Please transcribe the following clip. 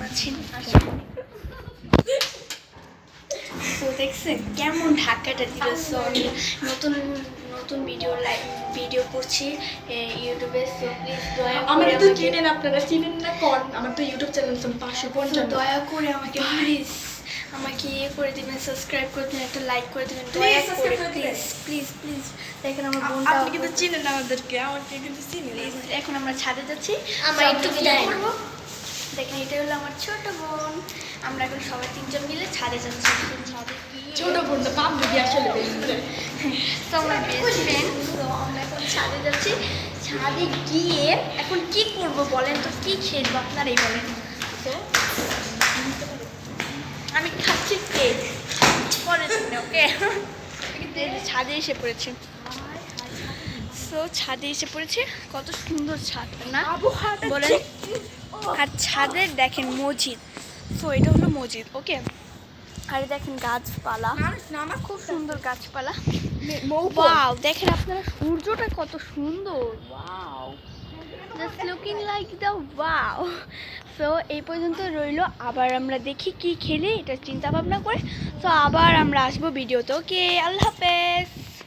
আছেন? তো দেখছেন কেমন ধাক্কাটা দিল। সো আমি নতুন নতুন ভিডিও করছি ইউটিউবে। সো প্লিজ দয়া করে আমাকে তো আমাকে চিনেন, আপনারা চিনেন না কোন? আমার তো ইউটিউব চ্যানেল আছে 555। দয়া করে আমাকে প্লিজ আমাকে ইয়ে করে দিবেন, সাবস্ক্রাইব করে দিবেন, একটা লাইক করে দিবেন দয়া Please করে, subscribe করে দিবেন। Please please please. দেখেন আমার বোনটা আপনি কিন্তু চিনেন না আমাদেরকে, আমাকে কিন্তু চিনেন। এখন আমরা ছাদে যাচ্ছি। আমরা So, একটু আমরা কি বিদায় করবো? দেখেন এটা হলো আমার ছোট বোন। আমরা এখন সবাই তিনজন মিলে ছাদে যাচ্ছি। ছাদে গিয়ে ছোট বোন না, বান্ধবী আসলে best friend। তো আমরা বেস্ট ফ্রেন্ড। তো আমরা এখন ছাদে যাচ্ছি। ছাদে গিয়ে এখন কি করব বলেন তো, কি খেলবো আপনারাই বলেন তো। আমি খাচ্ছি কেক পরে দিন, ওকে? ছাদে এসে পড়েছে। সো ছাদে এসে পড়েছে, কত সুন্দর ছাদটা না বলেন। আর ছাদের দেখেন মসজিদ। সো এটা হলো মসজিদ, ওকে? আর দেখেন গাছপালা, না খুব সুন্দর গাছপালা। ওয়াও, দেখেন আপনারা সূর্যটা কত সুন্দর। Wow, just looking like the wow. So এই পর্যন্ত রইলো, আবার আমরা দেখি কি খেলি এটা চিন্তা ভাবনা করে। সো আবার আমরা আসবো ভিডিওতে, ওকে? আল্লাহ হাফেজ।